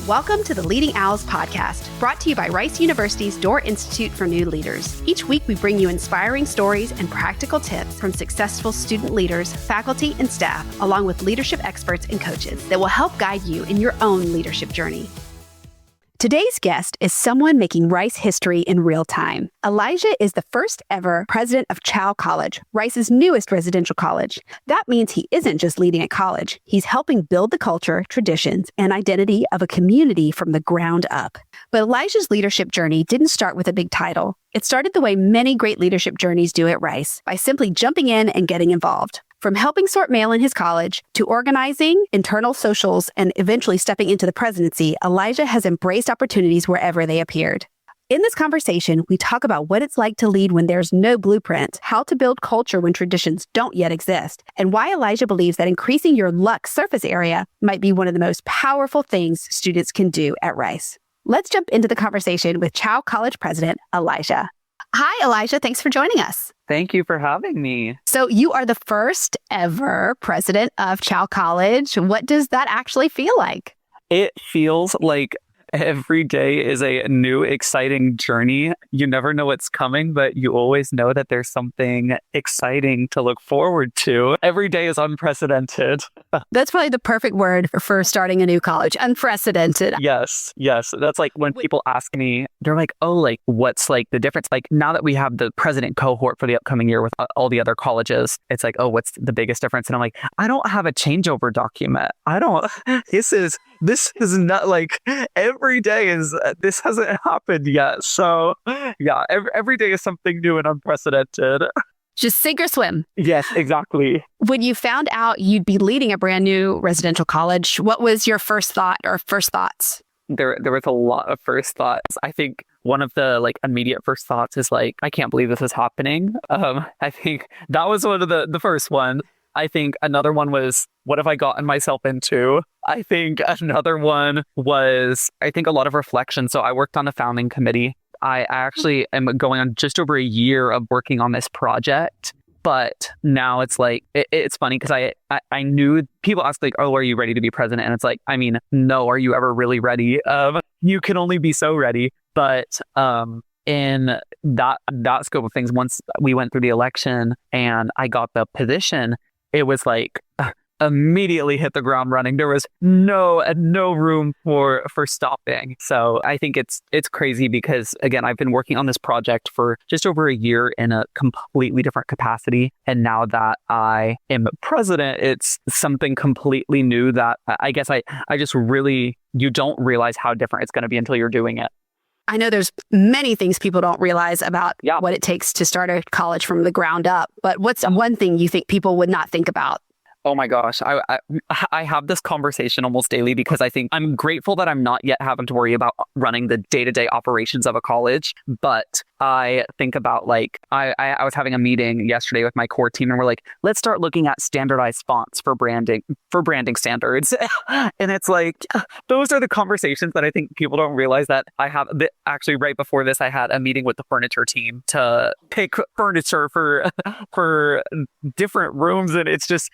Welcome to the Leading Owls podcast, brought to you by Rice University's Door Institute for New Leaders. Each week, we bring you inspiring stories and practical tips from successful student leaders, faculty, and staff, along with leadership experts and coaches that will help guide you in your own leadership journey. Today's guest is someone making Rice history in real time. Elijah is the first ever president of Chao College, Rice's newest residential college. That means he isn't just leading a college. He's helping build the culture, traditions, and identity of a community from the ground up. But Elijah's leadership journey didn't start with a big title. It started the way many great leadership journeys do at Rice, by simply jumping in and getting involved. From helping sort mail in his college to organizing internal socials and eventually stepping into the presidency, Elijah has embraced opportunities wherever they appeared. In this conversation, we talk about what it's like to lead when there's no blueprint, how to build culture when traditions don't yet exist, and why Elijah believes that increasing your luck surface area might be one of the most powerful things students can do at Rice. Let's jump into the conversation with Chao College President Elijah. Hi, Elijah. Thanks for joining us. Thank you for having me. So you are the first ever president of Chao College. What does that actually feel like? It feels like every day is a new, exciting journey. You never know what's coming, but you always know that there's something exciting to look forward to. Every day is unprecedented. That's probably the perfect word for starting a new college. Unprecedented. Yes. That's like when people ask me, they're like, oh, like, what's like the difference? Like now that we have the president cohort for the upcoming year with all the other colleges, it's like, oh, what's the biggest difference? And I'm like, I don't have a changeover document. This is not like every day is, this hasn't happened yet. So yeah, every day is something new and unprecedented. Just sink or swim. Yes, exactly. When you found out you'd be leading a brand new residential college, what was your first thought or first thoughts? There was a lot of first thoughts. I think one of the like immediate first thoughts is like, I can't believe this is happening. I think that was one of the first one. I think another one was, what have I gotten myself into? I think another one was, I think a lot of reflection. So I worked on the founding committee. I actually am going on just over a year of working on this project. But now it's like, it's funny because I knew people ask like, oh, are you ready to be president? And it's like, I mean, no, are you ever really ready? You can only be so ready. But in that scope of things, once we went through the election and I got the position, it was like immediately hit the ground running. There was no room for stopping. So I think it's crazy because, again, I've been working on this project for just over a year in a completely different capacity. And now that I am president, it's something completely new that I guess I just really, you don't realize how different it's going to be until you're doing it. I know there's many things people don't realize about what it takes to start a college from the ground up. But what's one thing you think people would not think about? Oh my gosh, I have this conversation almost daily because I think I'm grateful that I'm not yet having to worry about running the day-to-day operations of a college. But I think about like, I was having a meeting yesterday with my core team and we're like, let's start looking at standardized fonts for branding standards. And it's like, those are the conversations that I think people don't realize that I have. Actually, right before this, I had a meeting with the furniture team to pick furniture for different rooms. And it's just,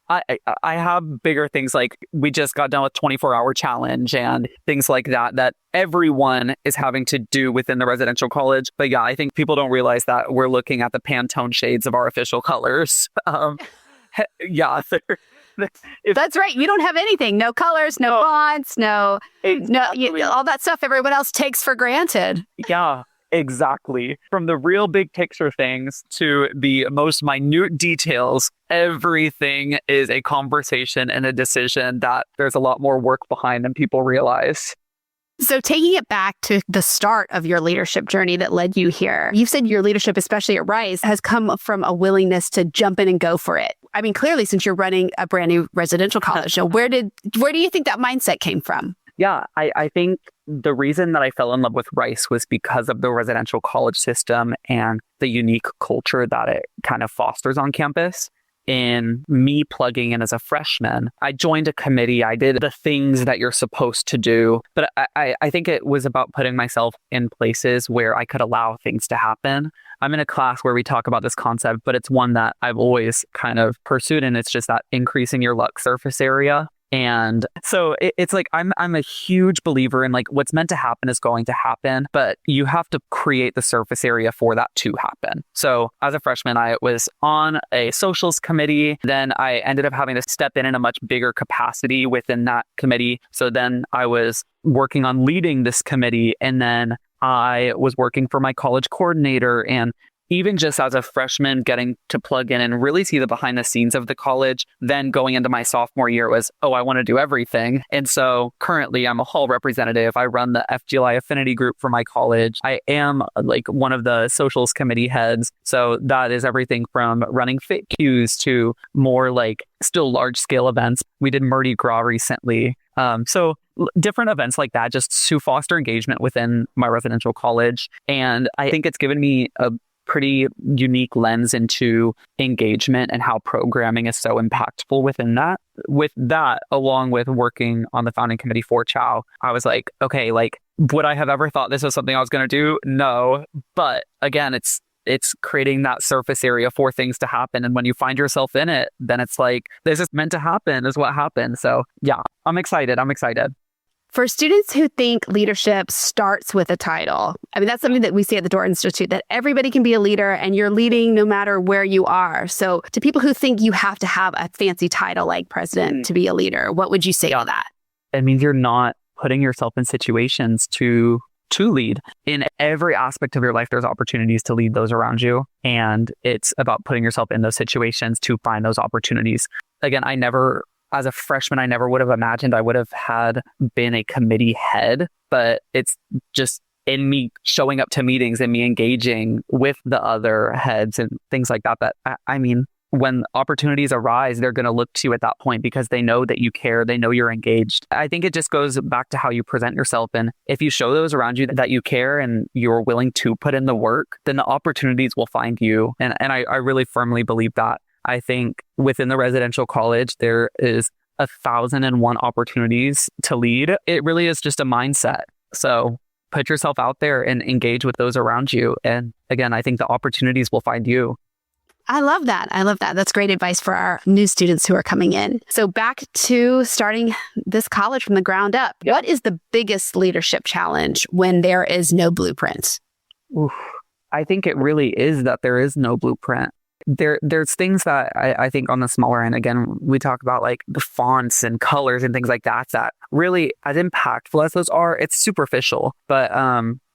I have bigger things like we just got done with 24-hour challenge and things like that everyone is having to do within the residential college. But yeah, I think people don't realize that we're looking at the Pantone shades of our official colors. Yeah. That's right. You don't have anything. No colors, no fonts, all that stuff everyone else takes for granted. Yeah. Exactly. From the real big picture things to the most minute details, everything is a conversation and a decision that there's a lot more work behind than people realize. So taking it back to the start of your leadership journey that led you here, you've said your leadership, especially at Rice, has come from a willingness to jump in and go for it. I mean, clearly, since you're running a brand new residential college, so where do you think that mindset came from? Yeah, I think the reason that I fell in love with Rice was because of the residential college system and the unique culture that it kind of fosters on campus. In me plugging in as a freshman, I joined a committee. I did the things that you're supposed to do. But I think it was about putting myself in places where I could allow things to happen. I'm in a class where we talk about this concept, but it's one that I've always kind of pursued. And it's just that increasing your luck surface area. And so it's like I'm a huge believer in like what's meant to happen is going to happen, but you have to create the surface area for that to happen. So as a freshman, I was on a socials committee. Then I ended up having to step in a much bigger capacity within that committee. So then I was working on leading this committee, and then I was working for my college coordinator. And even just as a freshman, getting to plug in and really see the behind the scenes of the college, then going into my sophomore year was, oh, I want to do everything. And so currently I'm a hall representative. I run the FGLI affinity group for my college. I am like one of the socials committee heads. So that is everything from running fit queues to more like still large scale events. We did Mardi Gras recently. So different events like that just to foster engagement within my residential college. And I think it's given me a pretty unique lens into engagement and how programming is so impactful within that. With that, along with working on the founding committee for Chao, I was like, okay, like, would I have ever thought this was something I was going to do? No. But again, it's creating that surface area for things to happen. And when you find yourself in it, then it's like, this is meant to happen is what happened. So yeah, I'm excited. For students who think leadership starts with a title, I mean, that's something that we see at the Door Institute, that everybody can be a leader and you're leading no matter where you are. So to people who think you have to have a fancy title like president to be a leader, what would you say on that? It means you're not putting yourself in situations to lead. In every aspect of your life, there's opportunities to lead those around you. And it's about putting yourself in those situations to find those opportunities. Again, as a freshman, I never would have imagined I would have been a committee head, but it's just in me showing up to meetings and me engaging with the other heads and things like that. But I mean, when opportunities arise, they're going to look to you at that point because they know that you care. They know you're engaged. I think it just goes back to how you present yourself. And if you show those around you that you care and you're willing to put in the work, then the opportunities will find you. And I really firmly believe that. I think within the residential college, there is 1,001 opportunities to lead. It really is just a mindset. So put yourself out there and engage with those around you. And again, I think the opportunities will find you. I love that. That's great advice for our new students who are coming in. So back to starting this college from the ground up. Yep. What is the biggest leadership challenge when there is no blueprint? Oof. I think it really is that there is no blueprint. There's things that I think on the smaller end, again, we talk about like the fonts and colors and things like that really, as impactful as those are, it's superficial. But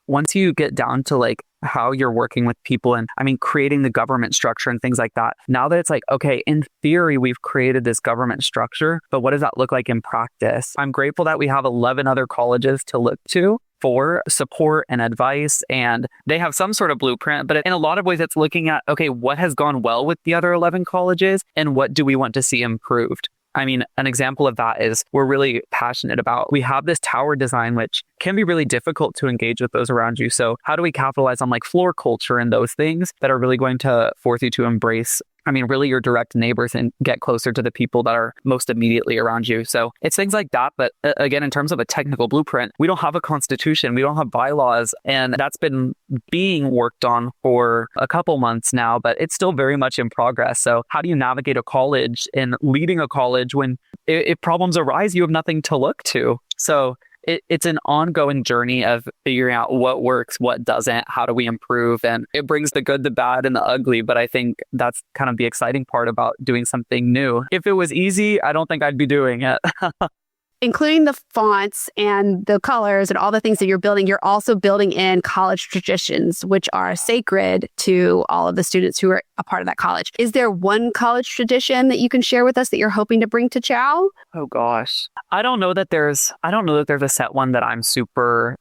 once you get down to like how you're working with people and I mean, creating the government structure and things like that, now that it's like, okay, in theory, we've created this government structure, but what does that look like in practice? I'm grateful that we have 11 other colleges to look to for support and advice, and they have some sort of blueprint, but in a lot of ways it's looking at, okay, what has gone well with the other 11 colleges and what do we want to see improved? I mean, an example of that is we're really passionate about, we have this tower design, which can be really difficult to engage with those around you. So how do we capitalize on like floor culture and those things that are really going to force you to embrace, I mean, really your direct neighbors and get closer to the people that are most immediately around you. So it's things like that. But again, in terms of a technical blueprint, we don't have a constitution, we don't have bylaws, and that's been being worked on for a couple months now, but it's still very much in progress. So how do you navigate a college and leading a college when if problems arise, you have nothing to look to? So it's an ongoing journey of figuring out what works, what doesn't, how do we improve, and it brings the good, the bad, and the ugly. But I think that's kind of the exciting part about doing something new. If it was easy, I don't think I'd be doing it. Including the fonts and the colors and all the things that you're building, you're also building in college traditions, which are sacred to all of the students who are a part of that college. Is there one college tradition that you can share with us that you're hoping to bring to Chao? Oh gosh. I don't know that there's a set one that I'm super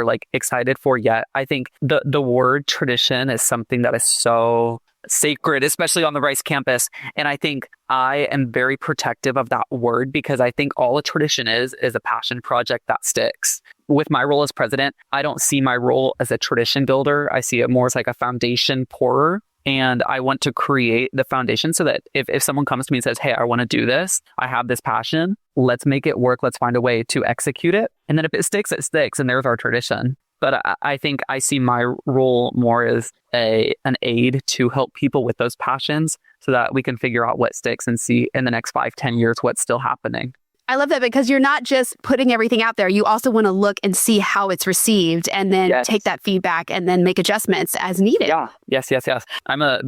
like excited for yet. I think the word tradition is something that is so sacred, especially on the Rice campus. And I think I am very protective of that word because I think all a tradition is a passion project that sticks. With my role as president, I don't see my role as a tradition builder. I see it more as like a foundation pourer. And I want to create the foundation so that if someone comes to me and says, hey, I want to do this, I have this passion, let's make it work. Let's find a way to execute it. And then if it sticks, it sticks. And there's our tradition. But I think I see my role more as an aid to help people with those passions so that we can figure out what sticks and see in the next 5-10 years what's still happening. I love that because you're not just putting everything out there. You also want to look and see how it's received and then take that feedback and then make adjustments as needed. Yeah. Yes. I'm a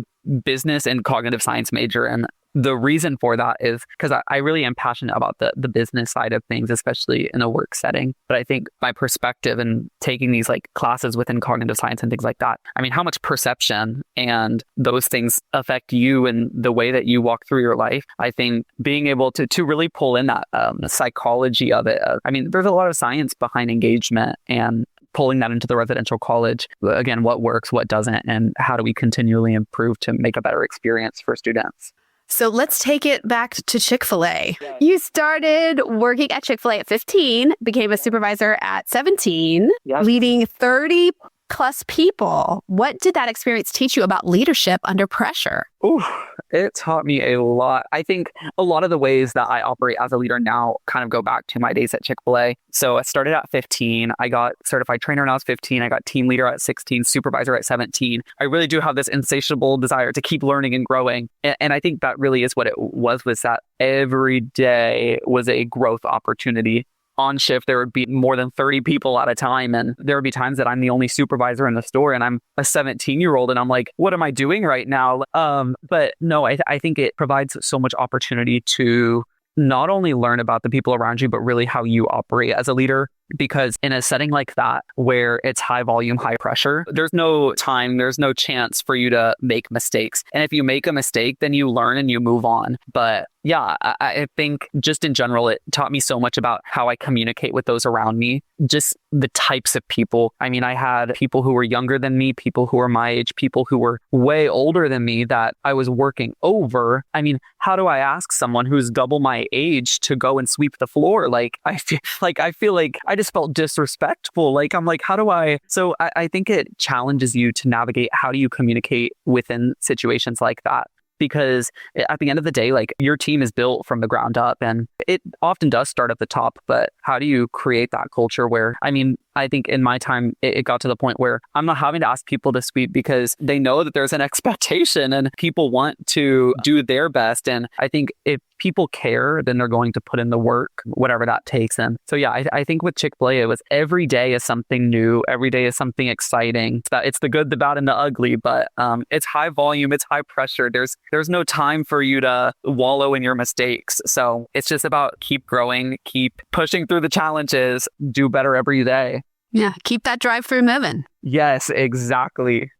business and cognitive science major, and the reason for that is because I really am passionate about the business side of things, especially in a work setting. But I think my perspective in taking these like classes within cognitive science and things like that, I mean, how much perception and those things affect you and the way that you walk through your life. I think being able to really pull in that psychology of it. I mean, there's a lot of science behind engagement and pulling that into the residential college. Again, what works, what doesn't, and how do we continually improve to make a better experience for students. So let's take it back to Chick-fil-A. You started working at Chick-fil-A at 15, became a supervisor at 17, leading 30 plus people. What did that experience teach you about leadership under pressure? Ooh, it taught me a lot. I think a lot of the ways that I operate as a leader now kind of go back to my days at Chick-fil-A. So I started at 15. I got certified trainer when I was 15. I got team leader at 16, supervisor at 17. I really do have this insatiable desire to keep learning and growing. And I think that really is what it was that every day was a growth opportunity. On shift, there would be more than 30 people at a time. And there would be times that I'm the only supervisor in the store and I'm a 17-year-old and I'm like, what am I doing right now? But no, I think it provides so much opportunity to not only learn about the people around you, but really how you operate as a leader. Because in a setting like that, where it's high volume, high pressure, there's no time, there's no chance for you to make mistakes. And if you make a mistake, then you learn and you move on. But yeah, I think just in general, it taught me so much about how I communicate with those around me, just the types of people. I mean, I had people who were younger than me, people who were my age, people who were way older than me that I was working over. I mean, how do I ask someone who's double my age to go and sweep the floor? Like, I feel like I just felt disrespectful. Like, I'm like, how do I? So I think it challenges you to navigate how do you communicate within situations like that. Because at the end of the day, like your team is built from the ground up and it often does start at the top. But how do you create that culture where, I mean, I think in my time, it got to the point where I'm not having to ask people to sweep because they know that there's an expectation and people want to do their best. And I think if people care, then they're going to put in the work, whatever that takes. And so, yeah, I think with Chick-fil-A, it was every day is something new. Every day is something exciting. It's the good, the bad, and the ugly, but it's high volume. It's high pressure. There's no time for you to wallow in your mistakes. So it's just about keep growing, keep pushing through the challenges, do better every day. Yeah, keep that drive-through moving. Yes, exactly.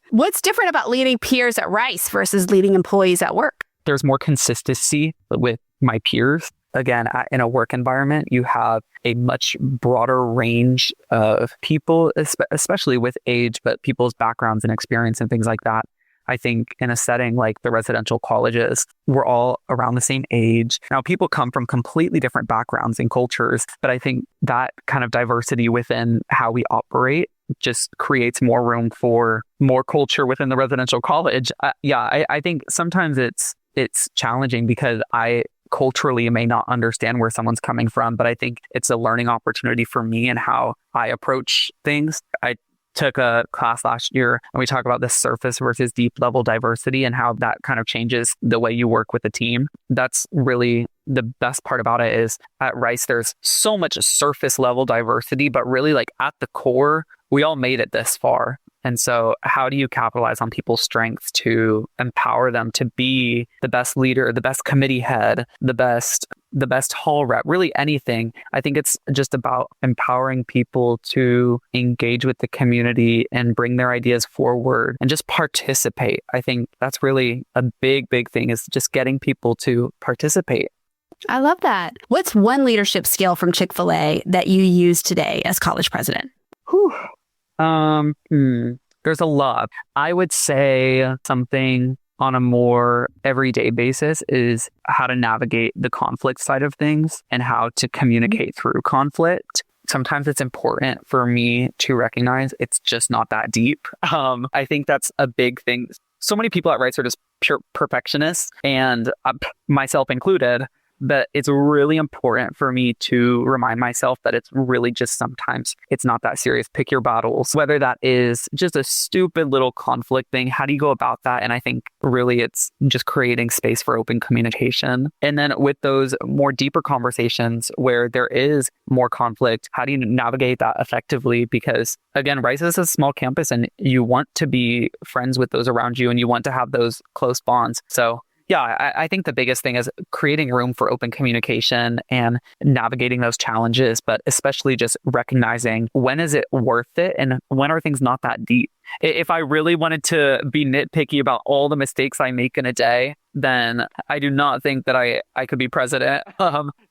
What's different about leading peers at Rice versus leading employees at work? There's more consistency with my peers. Again, in a work environment, you have a much broader range of people, especially with age, but people's backgrounds and experience and things like that. I think in a setting like the residential colleges, we're all around the same age. Now, people come from completely different backgrounds and cultures, but I think that kind of diversity within how we operate just creates more room for more culture within the residential college. I think sometimes it's challenging because I culturally may not understand where someone's coming from, but I think it's a learning opportunity for me and how I approach things. I took a class last year and we talk about the surface versus deep level diversity and how that kind of changes the way you work with a team. That's really the best part about it is at Rice, there's so much surface level diversity, but really like at the core, we all made it this far. And so how do you capitalize on people's strengths to empower them to be the best leader, the best committee head, the best hall rep, really anything? I think it's just about empowering people to engage with the community and bring their ideas forward and just participate. I think that's really a big thing is just getting people to participate. I love that. What's one leadership skill from Chick-fil-A that you use today as college president? There's a lot. I would say something on a more everyday basis is how to navigate the conflict side of things and how to communicate through conflict. Sometimes it's important for me to recognize it's just not that deep. I think that's a big thing. So many people at Rice are just pure perfectionists, and myself included. that it's really important for me to remind myself that it's really just sometimes it's not that serious. Pick your battles, whether that is just a stupid little conflict thing. How do you go about that? And I think really it's just creating space for open communication. And then with those more deeper conversations where there is more conflict, how do you navigate that effectively? Because again, Rice is a small campus and you want to be friends with those around you and you want to have those close bonds. So yeah, I think the biggest thing is creating room for open communication and navigating those challenges, but especially just recognizing when is it worth it and when are things not that deep. If I really wanted to be nitpicky about all the mistakes I make in a day, then I do not think that I could be president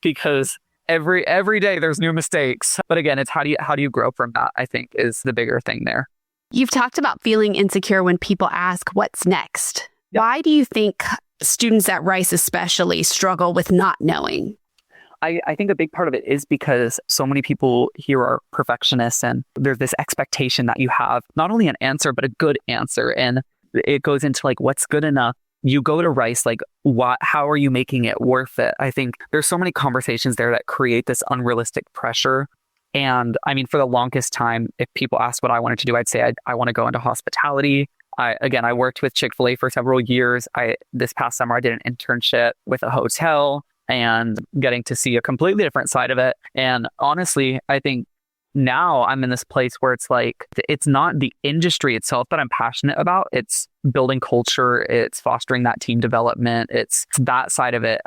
because every day there's new mistakes. But again, it's how do you grow from that, I think is the bigger thing there. You've talked about feeling insecure when people ask what's next. Yep. Why do you think students at Rice especially struggle with not knowing? I think a big part of it is because so many people here are perfectionists and there's this expectation that you have not only an answer, but a good answer. And it goes into like, what's good enough? You go to Rice, like, how are you making it worth it? I think there's so many conversations there that create this unrealistic pressure. And I mean, for the longest time, if people asked what I wanted to do, I'd say I want to go into hospitality. I worked with Chick-fil-A for several years. This past summer, I did an internship with a hotel and getting to see a completely different side of it. And honestly, I think now I'm in this place where it's like, it's not the industry itself that I'm passionate about. It's building culture. It's fostering that team development. It's that side of it.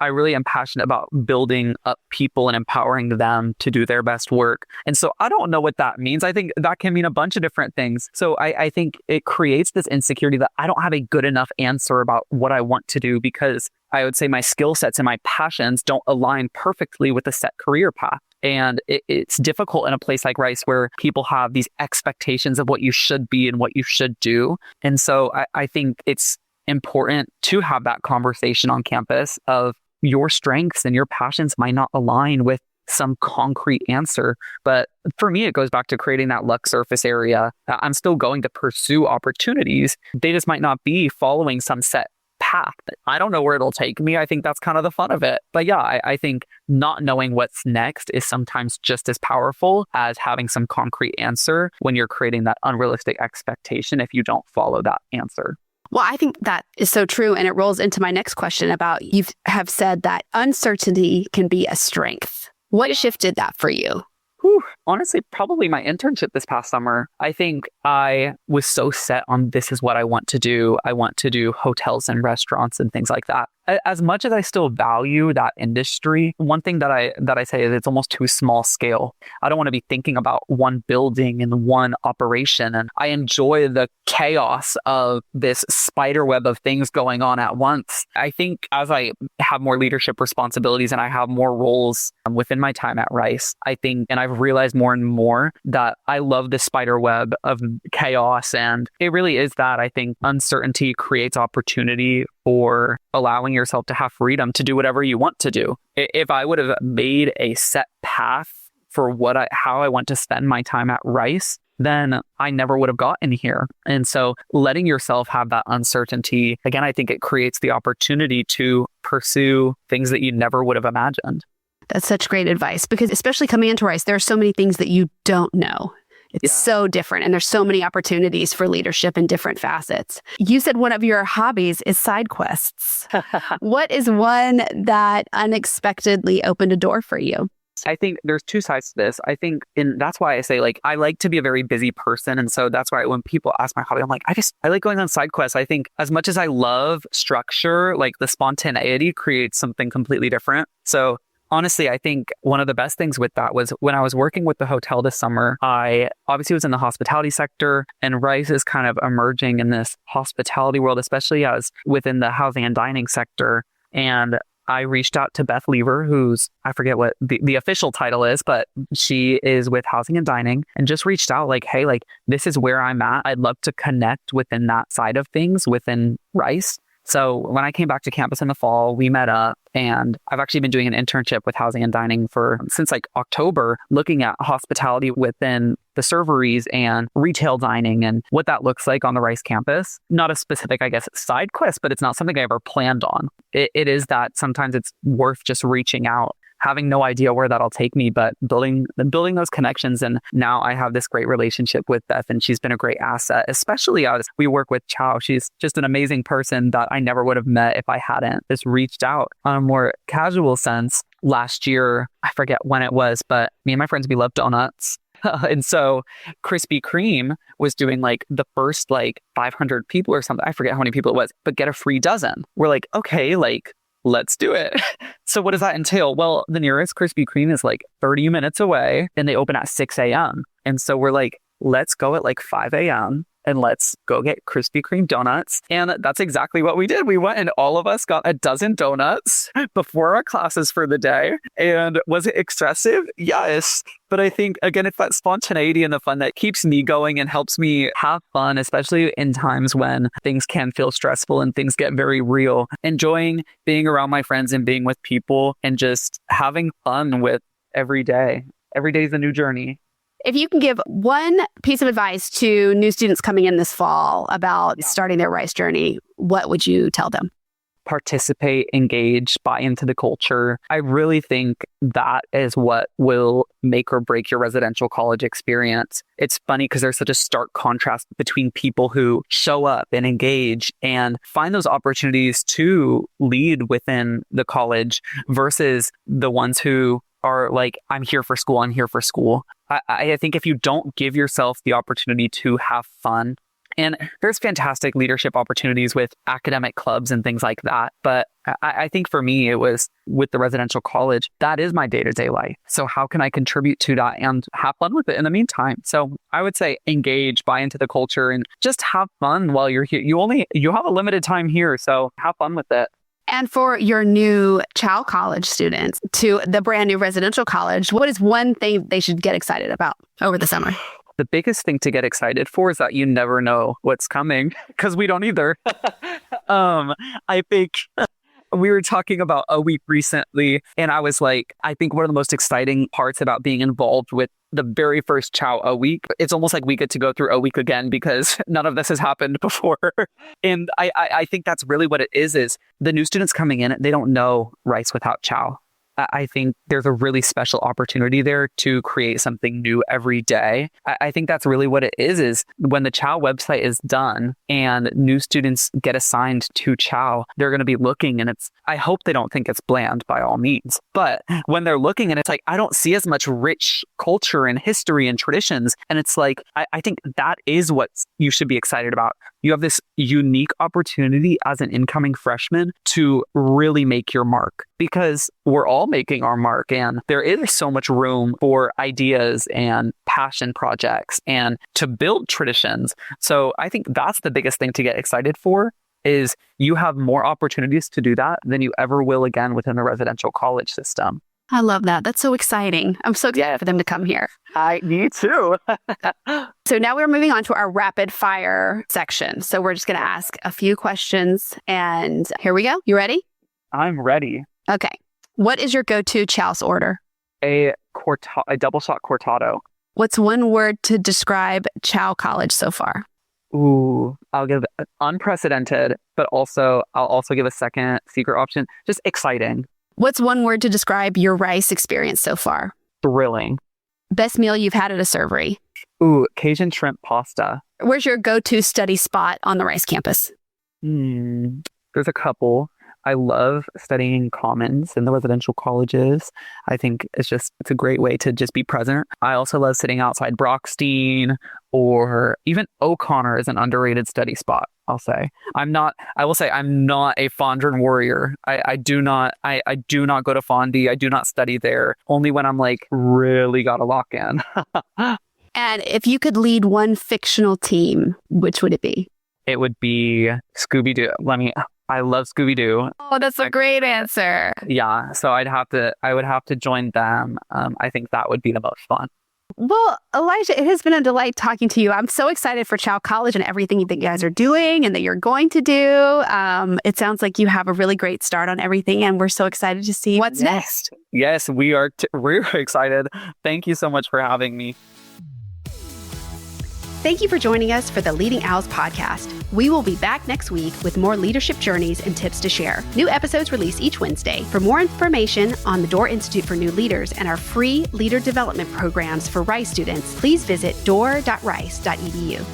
I really am passionate about building up people and empowering them to do their best work. And so I don't know what that means. I think that can mean a bunch of different things. So I think it creates this insecurity that I don't have a good enough answer about what I want to do because I would say my skill sets and my passions don't align perfectly with a set career path. And it's difficult in a place like Rice where people have these expectations of what you should be and what you should do. And so I think it's important to have that conversation on campus of your strengths and your passions might not align with some concrete answer. But for me, it goes back to creating that luck surface area. I'm still going to pursue opportunities. They just might not be following some set path. I don't know where it'll take me. I think that's kind of the fun of it. But yeah, I think not knowing what's next is sometimes just as powerful as having some concrete answer when you're creating that unrealistic expectation if you don't follow that answer. Well, I think that is so true. And it rolls into my next question about you have said that uncertainty can be a strength. What shifted that for you? Honestly, probably my internship this past summer. I think I was so set on this is what I want to do. I want to do hotels and restaurants and things like that. As much as I still value that industry, one thing that I say is it's almost too small scale. I don't want to be thinking about one building and one operation. And I enjoy the chaos of this spider web of things going on at once. I think as I have more leadership responsibilities and I have more roles within my time at Rice, I think, and I've realized more and more that I love this spider web of chaos. And it really is that. I think uncertainty creates opportunity for allowing yourself to have freedom to do whatever you want to do. If I would have made a set path for how I want to spend my time at Rice, then I never would have gotten here. And so letting yourself have that uncertainty, again, I think it creates the opportunity to pursue things that you never would have imagined. That's such great advice because especially coming into Rice, there are so many things that you don't know. It's so different. And there's so many opportunities for leadership in different facets. You said one of your hobbies is side quests. What is one that unexpectedly opened a door for you? I think there's two sides to this. I think, and that's why I say, I like to be a very busy person. And so that's why when people ask my hobby, I'm like, I like going on side quests. I think as much as I love structure, the spontaneity creates something completely different. So honestly, I think one of the best things with that was when I was working with the hotel this summer, I obviously was in the hospitality sector, and Rice is kind of emerging in this hospitality world, especially as within the housing and dining sector. And I reached out to Beth Lever, who's, I forget what the official title is, but she is with housing and dining, and just reached out hey, this is where I'm at. I'd love to connect within that side of things within Rice. So when I came back to campus in the fall, we met up, and I've actually been doing an internship with housing and dining since like October, looking at hospitality within the serveries and retail dining and what that looks like on the Rice campus. Not a specific, I guess, side quest, but it's not something I ever planned on. It is that sometimes it's worth just reaching out, having no idea where that'll take me, but building those connections. And now I have this great relationship with Beth, and she's been a great asset, especially as we work with Chao. She's just an amazing person that I never would have met if I hadn't just reached out on a more casual sense. Last year, I forget when it was, but me and my friends, we love donuts. And so Krispy Kreme was doing like the first like 500 people or something. I forget how many people it was, but get a free dozen. We're like, okay, like, let's do it. So what does that entail? Well, the nearest Krispy Kreme is like 30 minutes away, and they open at 6 a.m. And so we're like, let's go at like 5 a.m. and let's go get Krispy Kreme donuts. And that's exactly what we did. We went and all of us got a dozen donuts before our classes for the day. And was it excessive? Yes. But I think, again, it's that spontaneity and the fun that keeps me going and helps me have fun, especially in times when things can feel stressful and things get very real. Enjoying being around my friends and being with people and just having fun with every day. Every day is a new journey. If you can give one piece of advice to new students coming in this fall about starting their Rice journey, what would you tell them? Participate, engage, buy into the culture. I really think that is what will make or break your residential college experience. It's funny because there's such a stark contrast between people who show up and engage and find those opportunities to lead within the college versus the ones who are like, I'm here for school, I'm here for school. I think if you don't give yourself the opportunity to have fun, and there's fantastic leadership opportunities with academic clubs and things like that. But I think for me, it was with the residential college, that is my day-to-day life. So how can I contribute to that and have fun with it in the meantime? So I would say engage, buy into the culture, and just have fun while you're here. You have a limited time here, so have fun with it. And for your new Chao College students to the brand new residential college, what is one thing they should get excited about over the summer? The biggest thing to get excited for is that you never know what's coming, because we don't either. I think we were talking about a week recently, and I was like, I think one of the most exciting parts about being involved with the very first Chao a week, it's almost like we get to go through a week again because none of this has happened before. And I think that's really what it is the new students coming in, they don't know Rice without Chao. I think there's a really special opportunity there to create something new every day. I think that's really what it is when the Chao website is done and new students get assigned to Chao, they're going to be looking, and I hope they don't think it's bland by all means. But when they're looking and it's like, I don't see as much rich culture and history and traditions. And it's like, I think that is what you should be excited about. You have this unique opportunity as an incoming freshman to really make your mark, because we're all making our mark, and there is so much room for ideas and passion projects and to build traditions. So I think that's the biggest thing to get excited for, is you have more opportunities to do that than you ever will again within the residential college system. I love that. That's so exciting. I'm so excited for them to come here. Me too. So now we're moving on to our rapid fire section. So we're just going to ask a few questions, and here we go. You ready? I'm ready. Okay. What is your go-to Chao's order? A double shot cortado. What's one word to describe Chao College so far? Ooh, I'll give unprecedented, but I'll also give a second secret option. Just exciting. What's one word to describe your Rice experience so far? Thrilling. Best meal you've had at a servery? Ooh, Cajun shrimp pasta. Where's your go-to study spot on the Rice campus? There's a couple. I love studying commons in the residential colleges. I think it's a great way to just be present. I also love sitting outside Brockstein, or even O'Connor is an underrated study spot, I'll say. I will say I'm not a Fondren warrior. I do not go to Fondy. I do not study there. Only when I'm like really got to lock in. And if you could lead one fictional team, which would it be? It would be Scooby-Doo. I love Scooby-Doo. Oh, that's a great answer. Yeah, so I would have to join them. I think that would be the most fun. Well, Elijah, it has been a delight talking to you. I'm so excited for Chao College and everything that you guys are doing and that you're going to do. It sounds like you have a really great start on everything, and we're so excited to see what's next. Yes, we're excited. Thank you so much for having me. Thank you for joining us for the Leading Owls podcast. We will be back next week with more leadership journeys and tips to share. New episodes release each Wednesday. For more information on the Door Institute for New Leaders and our free leader development programs for Rice students, please visit door.rice.edu.